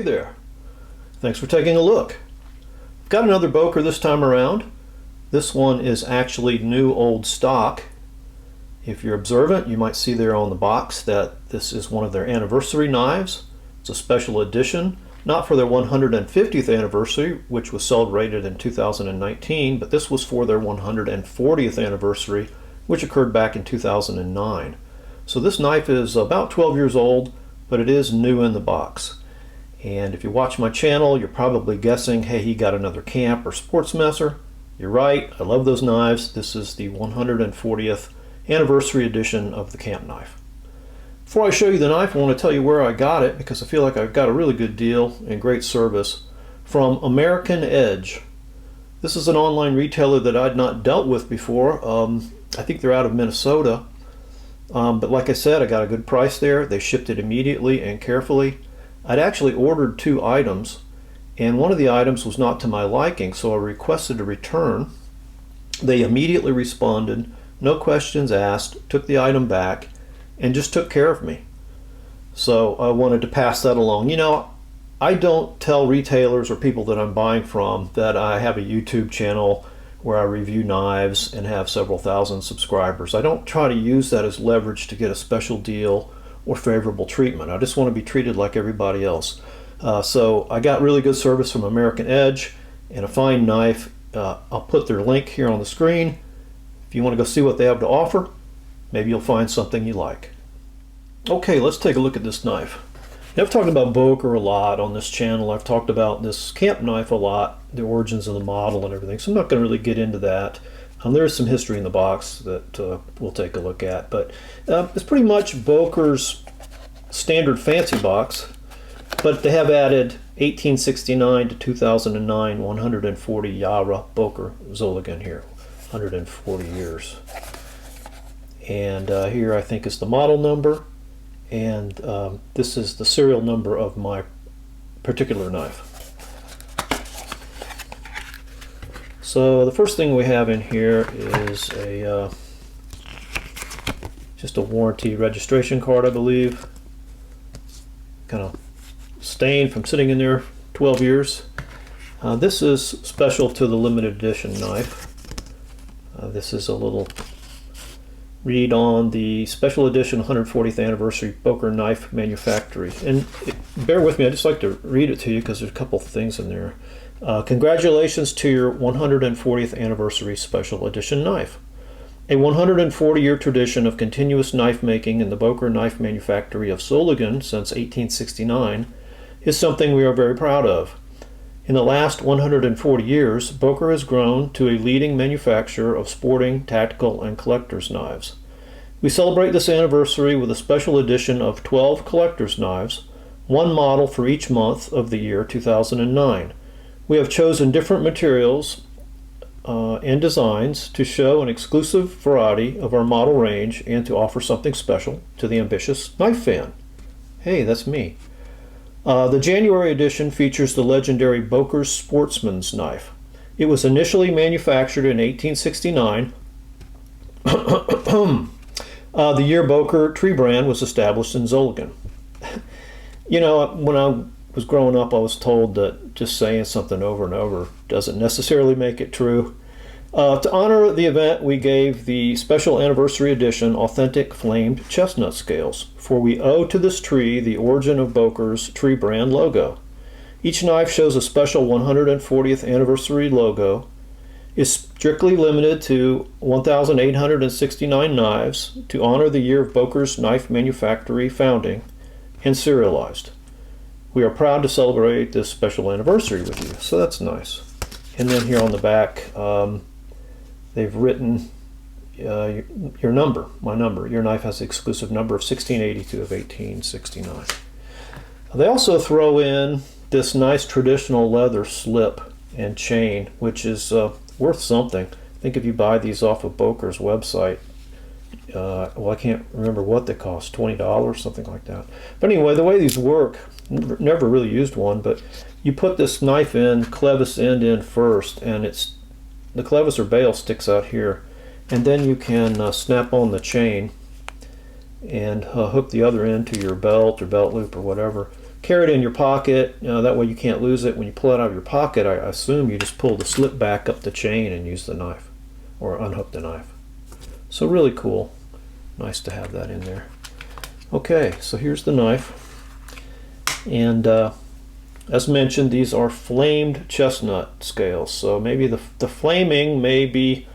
there. Thanks for taking a look. I've got another Boker this time around. This one is actually new old stock. If you're observant, you might see there on the box that this is one of their anniversary knives. It's a special edition, not for their 150th anniversary, which was celebrated in 2019, but this was for their 140th anniversary, which occurred back in 2009. So this knife is about 12 years old, but it is new in the box. And if you watch my channel, you're probably guessing, hey, he got another camp or sports messer. You're right, I love those knives. This is the 140th anniversary edition of the camp knife. Before I show you the knife, I want to tell you where I got it, because I feel like I've got a really good deal and great service from American Edge. This is an online retailer that I'd not dealt with before. I think they're out of Minnesota. But like I said, I got a good price there. They shipped it immediately and carefully. I'd actually ordered 2 items, and one of the items was not to my liking, so I requested a return. They immediately responded, no questions asked, took the item back, and just took care of me. So I wanted to pass that along. You know, I don't tell retailers or people that I'm buying from that I have a YouTube channel where I review knives and have several thousand subscribers. I don't try to use that as leverage to get a special deal or favorable treatment. I just want to be treated like everybody else. So I got really good service from American Edge and a fine knife. I'll put their link here on the screen. If you want to go see what they have to offer, maybe you'll find something you like. Okay, let's take a look at this knife. Now, I've talked about Boker a lot on this channel. I've talked about this camp knife a lot, the origins of the model and everything, so I'm not going to really get into that. There is some history in the box that we'll take a look at, but it's pretty much Boker's standard fancy box, but they have added 1869 to 2009 140 Yara Boker Zoligan here, 140 years. And here I think is the model number, and this is the serial number of my particular knife. So the first thing we have in here is a just a warranty registration card, I believe. Kind of stained from sitting in there 12 years. This is special to the limited edition knife. This is a little read on the special edition 140th anniversary Boker knife manufactory. And bear with me, I'd just like to read it to you because there's a couple things in there. Congratulations to your 140th anniversary special edition knife. A 140-year tradition of continuous knife making in the Boker knife manufactory of Zoligan since 1869 is something we are very proud of. In the last 140 years, Boker has grown to a leading manufacturer of sporting, tactical, and collector's knives. We celebrate this anniversary with a special edition of 12 collector's knives, one model for each month of the year 2009. We have chosen different materials and designs to show an exclusive variety of our model range and to offer something special to the ambitious knife fan. Hey, that's me. The January edition features the legendary Boker's Sportsman's knife. It was initially manufactured in 1869, the year Boker tree brand was established in Zoligan. You know, when I was growing up, I was told that just saying something over and over doesn't necessarily make it true. To honor the event, we gave the special anniversary edition authentic flamed chestnut scales, for we owe to this tree the origin of Boker's tree brand logo. Each knife shows a special 140th anniversary logo, is strictly limited to 1,869 knives to honor the year of Boker's knife manufactory founding, and serialized. We are proud to celebrate this special anniversary with you. So that's nice. And then here on the back, they've written your number, my number. Your knife has the exclusive number of 1682 of 1869. They also throw in this nice traditional leather slip and chain, which is worth something. I think if you buy these off of Boker's website, well, I can't remember what they cost, $20, something like that. But anyway, the way these work, never really used one, but you put this knife in, clevis end in first, and the clevis or bail sticks out here, and then you can snap on the chain and hook the other end to your belt or belt loop or whatever. carry it in your pocket. That way you can't lose it. When you pull it out of your pocket, I assume you just pull the slip back up the chain and use the knife, or unhook the knife. So really cool. Nice to have that in there. Okay, so here's the knife. And as mentioned, these are flamed chestnut scales. So maybe the flaming may be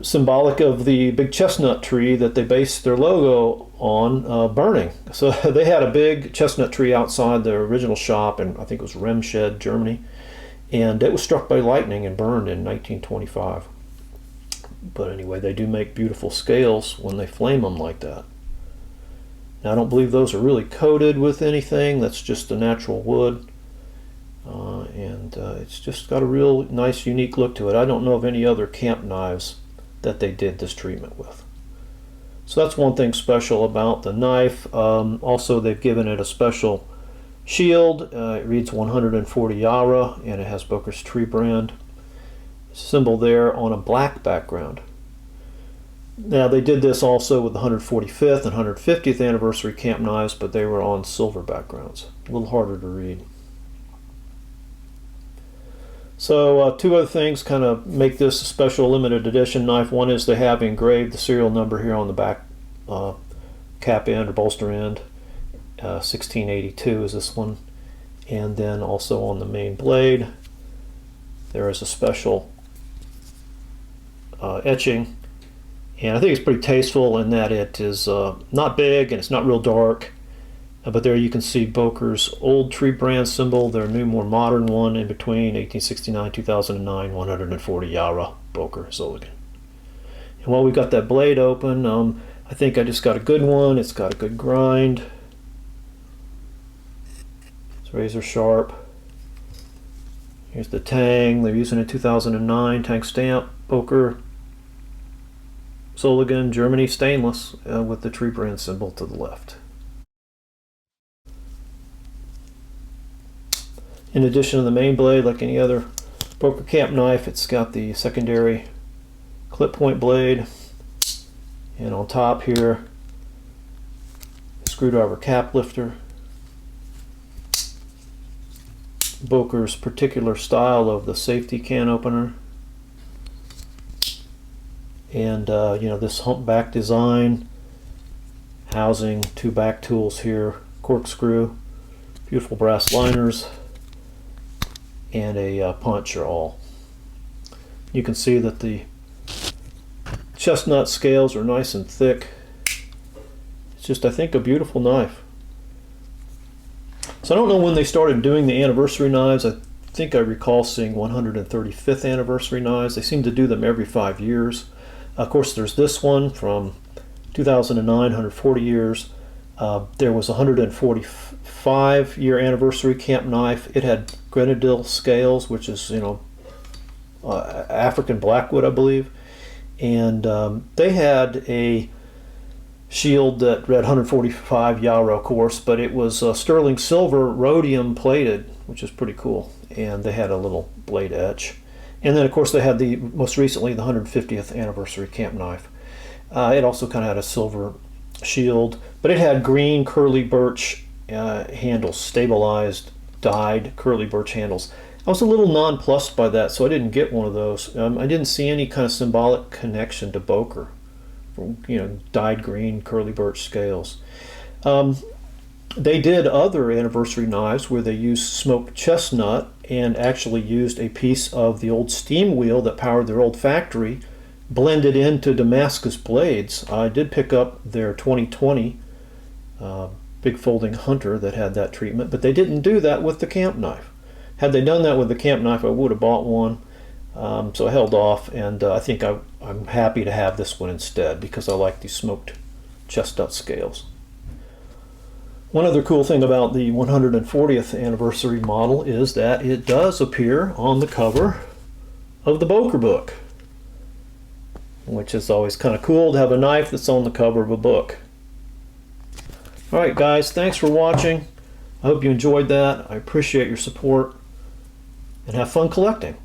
symbolic of the big chestnut tree that they based their logo on burning. So they had a big chestnut tree outside their original shop in, I think it was Remscheid, Germany, and it was struck by lightning and burned in 1925. But anyway, they do make beautiful scales when they flame them like that. Now, I don't believe those are really coated with anything. That's just the natural wood. And it's just got a real nice, unique look to it. I don't know of any other camp knives that they did this treatment with. So that's one thing special about the knife. Also, they've given it a special shield. It reads 140 Yara, and it has Boker's tree brand symbol there on a black background. Now, they did this also with the 145th and 150th anniversary camp knives, but they were on silver backgrounds. A little harder to read. So two other things kind of make this a special limited edition knife. One is they have engraved the serial number here on the back cap end or bolster end. 1682 is this one. And then also on the main blade there is a special etching. And I think it's pretty tasteful in that it is not big and it's not real dark. But there you can see Boker's old tree brand symbol, their new, more modern one in between, 1869, 2009, 140 Yara, Boker, Zolligan. And while we've got that blade open, I think I just got a good one. It's got a good grind. It's razor sharp. Here's the tang. They're using a 2009 tang stamp, Boker, Zolligan, Germany, stainless, with the tree brand symbol to the left. In addition to the main blade, like any other Boker camp knife, it's got the secondary clip point blade, and on top here, screwdriver cap lifter. Boker's particular style of the safety can opener, and this humpback design, housing two back tools here, corkscrew, beautiful brass liners, and a punch are all. You can see that the chestnut scales are nice and thick. It's just, I think, a beautiful knife. So I don't know when they started doing the anniversary knives. I think I recall seeing 135th anniversary knives. They seem to do them every 5 years. Of course, there's this one from 2009, 140 years. There was a 145-year anniversary camp knife. It had grenadille scales, which is, African blackwood, I believe. And they had a shield that read 145 Yara, of course, but it was sterling silver rhodium plated, which is pretty cool. And they had a little blade etch. And then, of course, they had most recently, the 150th anniversary camp knife. It also kind of had a silver shield, but it had green curly birch handles, stabilized, dyed curly birch handles. I was a little nonplussed by that, so I didn't get one of those. I didn't see any kind of symbolic connection to Boker, dyed green curly birch scales. They did other anniversary knives where they used smoked chestnut and actually used a piece of the old steam wheel that powered their old factory, blended into Damascus blades. I did pick up their 2020 big folding hunter that had that treatment, but they didn't do that with the camp knife. Had they done that with the camp knife, I would have bought one. So I held off, and I think I'm happy to have this one instead because I like these smoked chestnut scales. One other cool thing about the 140th anniversary model is that it does appear on the cover of the Boker book, which is always kind of cool to have a knife that's on the cover of a book. Alright guys, thanks for watching. I hope you enjoyed that. I appreciate your support, and have fun collecting.